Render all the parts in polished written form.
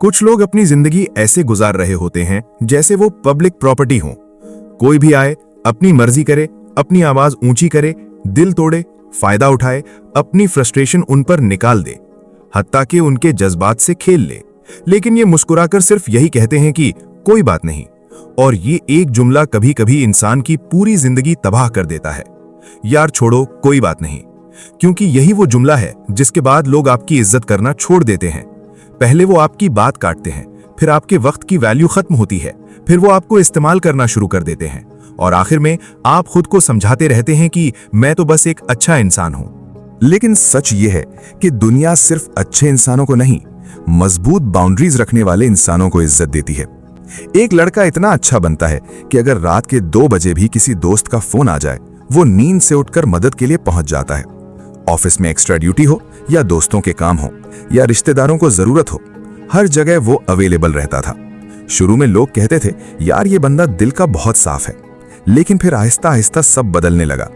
कुछ लोग अपनी जिंदगी ऐसे गुजार रहे होते हैं जैसे वो पब्लिक प्रॉपर्टी हो। कोई भी आए, अपनी मर्जी करे, अपनी आवाज ऊंची करे, दिल तोड़े, फायदा उठाए, अपनी फ्रस्ट्रेशन उन पर निकाल दे, हत्ता कि उनके जज्बात से खेल ले। लेकिन ये मुस्कुराकर सिर्फ यही कहते हैं कि कोई बात नहीं। और ये एक जुमला कभी कभी इंसान की पूरी जिंदगी तबाह कर देता है। यार छोड़ो, कोई बात नहीं, क्योंकि यही वो जुमला है जिसके बाद लोग आपकी इज्जत करना छोड़ देते हैं। पहले वो आपकी बात काटते हैं, फिर आपके वक्त की वैल्यू खत्म होती है, फिर वो आपको इस्तेमाल करना शुरू कर देते हैं, और आखिर में आप खुद को समझाते रहते हैं कि मैं तो बस एक अच्छा इंसान हूं। लेकिन सच ये है कि दुनिया सिर्फ अच्छे इंसानों को नहीं, मजबूत बाउंड्रीज रखने वाले इंसानों को इज्जत देती है। एक लड़का इतना अच्छा बनता है कि अगर रात के 2 बजे भी किसी दोस्त का फोन आ जाए, वो नींद से उठकर मदद के लिए पहुंच जाता है। ऑफिस में एक्स्ट्रा ड्यूटी हो या दोस्तों के काम हो या रिश्तेदारों को जरूरत हो, हर जगह वो अवेलेबल रहता था। शुरू में लोग कहते थे यार ये बंदा दिल का बहुत साफ है, लेकिन फिर आहिस्ता आहिस्ता सब बदलने लगा।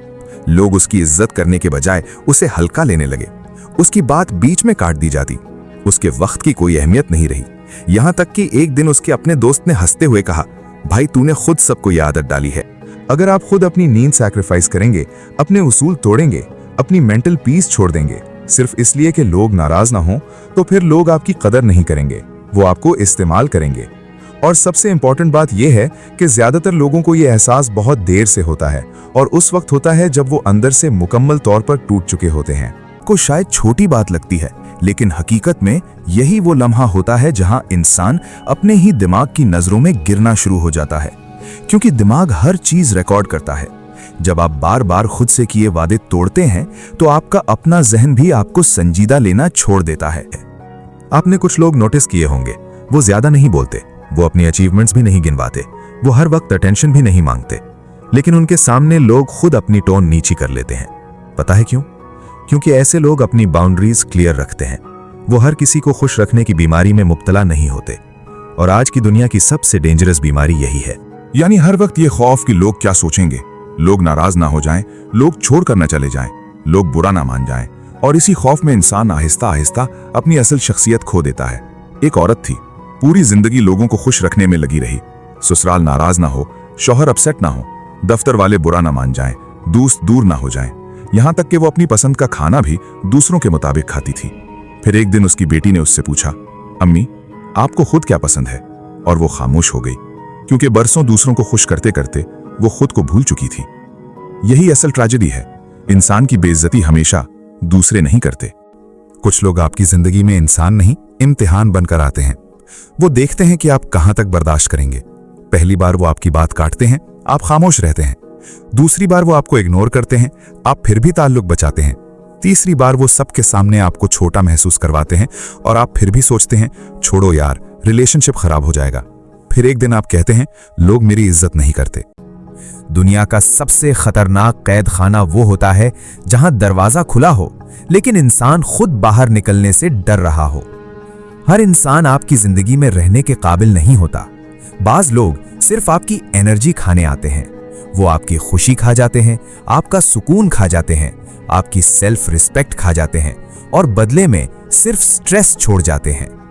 लोग उसकी इज्जत करने के बजाय उसे हल्का लेने लगे, उसकी बात बीच में काट दी जाती, उसके वक्त की कोई अहमियत नहीं रही। यहां तक कि एक दिन उसके अपने दोस्त ने हंसते हुए कहा, भाई तूने खुद सबको ये आदत डाली है। अगर आप खुद अपनी नींद सैक्रिफाइस करेंगे, अपने उसूल तोड़ेंगे, अपनी मेंटल पीस छोड़ देंगे सिर्फ इसलिए कि लोग नाराज ना हो, तो फिर लोग आपकी कदर नहीं करेंगे, वो आपको इस्तेमाल करेंगे। और सबसे इंपॉर्टेंट बात यह है कि ज्यादातर लोगों को यह एहसास बहुत देर से होता है, और उस वक्त होता है जब वो अंदर से मुकम्मल तौर पर टूट चुके होते हैं। को शायद छोटी बात लगती है, लेकिन हकीकत में यही वो लम्हा होता है जहां इंसान अपने ही दिमाग की नजरों में गिरना शुरू हो जाता है। क्योंकि दिमाग हर चीज रिकॉर्ड करता है। जब आप बार बार खुद से किए वादे तोड़ते हैं, तो आपका अपना जहन भी आपको संजीदा लेना छोड़ देता है। आपने कुछ लोग नोटिस किए होंगे, वो ज्यादा नहीं बोलते, वो अपनी अचीवमेंट्स भी नहीं गिनवाते, वो हर वक्त अटेंशन भी नहीं मांगते, लेकिन उनके सामने लोग खुद अपनी टोन नीची कर लेते हैं। पता है क्यों? क्योंकि ऐसे लोग अपनी बाउंड्रीज क्लियर रखते हैं। वो हर किसी को खुश रखने की बीमारी में मुब्तला नहीं होते। और आज की दुनिया की सबसे डेंजरस बीमारी यही है। यानी हर वक्त ये खौफ कि लोग क्या सोचेंगे, लोग नाराज ना हो जाएं, लोग छोड़कर न चले जाएं, लोग बुरा ना मान जाएं, और इसी खौफ में इंसान आहिस्ता आहिस्ता अपनी असल शख्सियत खो देता है। एक औरत थी, पूरी जिंदगी लोगों को खुश रखने में लगी रही। ससुराल नाराज ना हो, शौहर अपसेट ना हो, दफ्तर वाले बुरा ना मान जाएं, दोस्त दूर ना हो जाएं, यहां तक कि वो अपनी पसंद का खाना भी दूसरों के मुताबिक खाती थी। फिर एक दिन उसकी बेटी ने उससे पूछा, अम्मी आपको खुद क्या पसंद है? और वो खामोश हो गई, क्योंकि बरसों दूसरों को खुश करते करते वो खुद को भूल चुकी थी। यही असल ट्रेजेडी है। इंसान की बेइज्जती हमेशा दूसरे नहीं करते। कुछ लोग आपकी जिंदगी में इंसान नहीं, इम्तिहान बनकर आते हैं। वो देखते हैं कि आप कहां तक बर्दाश्त करेंगे। पहली बार वो आपकी बात काटते हैं, आप खामोश रहते हैं। दूसरी बार वो आपको इग्नोर करते हैं, आप फिर भी ताल्लुक बचाते हैं। तीसरी बार वो सबके सामने आपको छोटा महसूस करवाते हैं, और आप फिर भी सोचते हैं छोड़ो यार, रिलेशनशिप खराब हो जाएगा। फिर एक दिन आप कहते हैं लोग मेरी इज्जत नहीं करते। दुनिया का सबसे खतरनाक कैद खाना वो होता है जहां दरवाजा खुला हो, लेकिन इंसान खुद बाहर निकलने से डर रहा हो। हर इंसान आपकी जिंदगी में रहने के काबिल नहीं होता। बाज लोग सिर्फ आपकी एनर्जी खाने आते हैं। वो आपकी खुशी खा जाते हैं, आपका सुकून खा जाते हैं, आपकी सेल्फ रिस्पेक्ट खा जाते हैं, और बदले में सिर्फ स्ट्रेस छोड़ जाते हैं।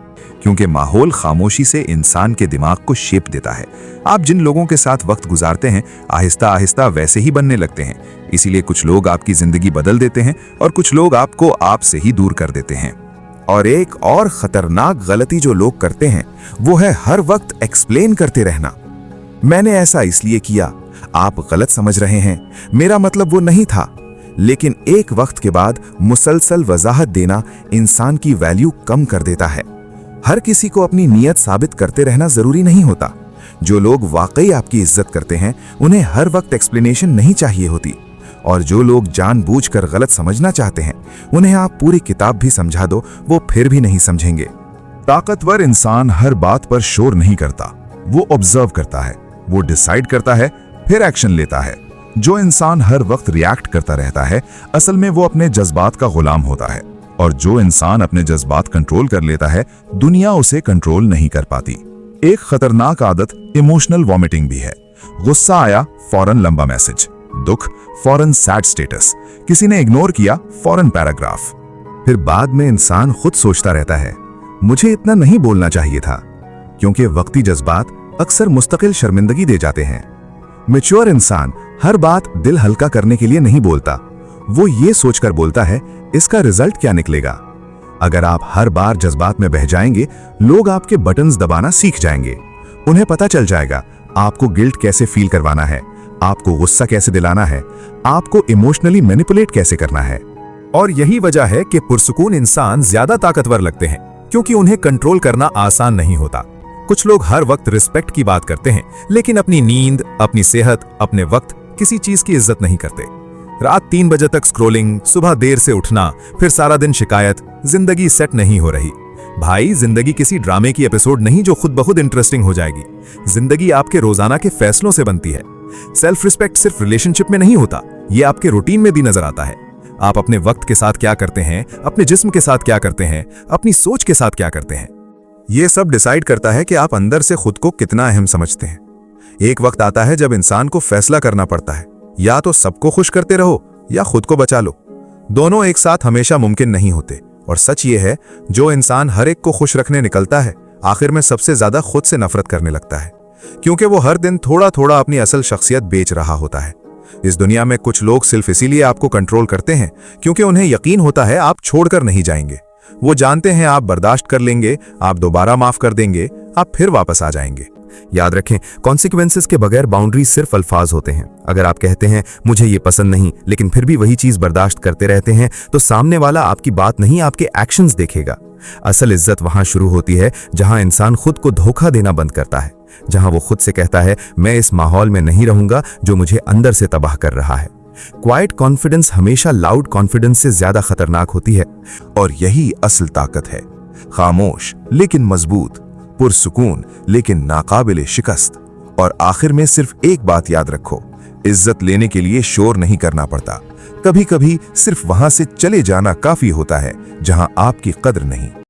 क्योंकि माहौल खामोशी से इंसान के दिमाग को शेप देता है। आप जिन लोगों के साथ वक्त गुजारते हैं, आहिस्ता आहिस्ता वैसे ही बनने लगते हैं। इसीलिए कुछ लोग आपकी जिंदगी बदल देते हैं, और कुछ लोग आपको आप से ही दूर कर देते हैं। और एक और खतरनाक गलती जो लोग करते हैं, वो है हर वक्त एक्सप्लेन करते रहना। मैंने ऐसा इसलिए किया, आप गलत समझ रहे हैं, मेरा मतलब वो नहीं था। लेकिन एक वक्त के बाद मुसलसल वजाहत देना इंसान की वैल्यू कम कर देता है। हर किसी को अपनी नीयत साबित करते रहना जरूरी नहीं होता। जो लोग वाकई आपकी इज्जत करते हैं, उन्हें हर वक्त एक्सप्लेनेशन नहीं चाहिए होती। और जो लोग जानबूझकर गलत समझना चाहते हैं, उन्हें आप पूरी किताब भी समझा दो, वो फिर भी नहीं समझेंगे। ताकतवर इंसान हर बात पर शोर नहीं करता, वो ऑब्जर्व करता है, वो डिसाइड करता है, फिर एक्शन लेता है। जो इंसान हर वक्त रिएक्ट करता रहता है, असल में वो अपने जज्बात का गुलाम होता है। और जो इंसान अपने जज्बात कंट्रोल कर लेता है, दुनिया उसे कंट्रोल नहीं कर पाती। एक खतरनाक आदत इमोशनल वॉमिटिंग भी है। गुस्सा आया, फौरन लंबा मैसेज, दुख फौरन सैड स्टेटस, किसी ने इग्नोर किया, फौरन पैराग्राफ। फिर बाद में इंसान खुद सोचता रहता है, मुझे इतना नहीं बोलना चाहिए था, क्योंकि वक्ती जज्बात अक्सर मुस्तकिल शर्मिंदगी दे जाते हैं। मैच्योर इंसान हर बात दिल हल्का करने के लिए नहीं बोलता, वो ये सोचकर बोलता है इसका रिजल्ट क्या निकलेगा। अगर आप हर बार जज्बात में बह जाएंगे, लोग आपके बटन्स दबाना सीख जाएंगे। उन्हें पता चल जाएगा आपको गिल्ट कैसे फील करवाना है, आपको गुस्सा कैसे दिलाना है, आपको इमोशनली मैनिपुलेट कैसे करना है। और यही वजह है कि पुरसुकून इंसान ज्यादा ताकतवर लगते हैं, क्योंकि उन्हें कंट्रोल करना आसान नहीं होता। कुछ लोग हर वक्त रिस्पेक्ट की बात करते हैं, लेकिन अपनी नींद, अपनी सेहत, अपने वक्त, किसी चीज की इज्जत नहीं करते। रात 3 बजे तक स्क्रोलिंग, सुबह देर से उठना, फिर सारा दिन शिकायत। जिंदगी सेट नहीं हो रही भाई। जिंदगी किसी ड्रामे की एपिसोड नहीं जो खुद ब खुद इंटरेस्टिंग हो जाएगी। जिंदगी आपके रोजाना के फैसलों से बनती है। सेल्फ रिस्पेक्ट सिर्फ रिलेशनशिप में नहीं होता, ये आपके रूटीन में भी नजर आता है। आप अपने वक्त के साथ क्या करते हैं, अपने जिस्म के साथ क्या करते हैं, अपनी सोच के साथ क्या करते हैं। ये सब डिसाइड करता है कि आप अंदर से खुद को कितना अहम समझते हैं। एक वक्त आता है जब इंसान को फैसला करना पड़ता है, या तो सबको खुश करते रहो या खुद को बचा लो। दोनों एक साथ हमेशा मुमकिन नहीं होते। और सच ये है, जो इंसान हर एक को खुश रखने निकलता है, आखिर में सबसे ज्यादा खुद से नफरत करने लगता है, क्योंकि वो हर दिन थोड़ा थोड़ा अपनी असल शख्सियत बेच रहा होता है। इस दुनिया में कुछ लोग सिर्फ इसीलिए आपको कंट्रोल करते हैं क्योंकि उन्हें यकीन होता है आप छोड़कर नहीं जाएंगे। वो जानते हैं आप बर्दाश्त कर लेंगे, आप दोबारा माफ कर देंगे, आप फिर वापस आ जाएंगे। याद रखें, कॉन्सिक्वेंसेस के बगैर बाउंड्री सिर्फ अल्फाज होते हैं। अगर आप कहते हैं मुझे ये पसंद नहीं, लेकिन फिर भी वही चीज बर्दाश्त करते रहते हैं, तो सामने वाला आपकी बात नहीं, आपके एक्शंस देखेगा। असल इज्जत वहां शुरू होती है जहां इंसान खुद को धोखा देना बंद करता है, जहां वो खुद से कहता है मैं इस माहौल में नहीं रहूंगा जो मुझे अंदर से तबाह कर रहा है। क्वाइट कॉन्फिडेंस हमेशा लाउड कॉन्फिडेंस से ज्यादा खतरनाक होती है। और यही असल ताकत है, खामोश लेकिन मजबूत, पुरसुकून लेकिन नाकाबिले शिकस्त। और आखिर में सिर्फ एक बात याद रखो, इज्जत लेने के लिए शोर नहीं करना पड़ता। कभी कभी सिर्फ वहां से चले जाना काफी होता है जहां आपकी कद्र नहीं।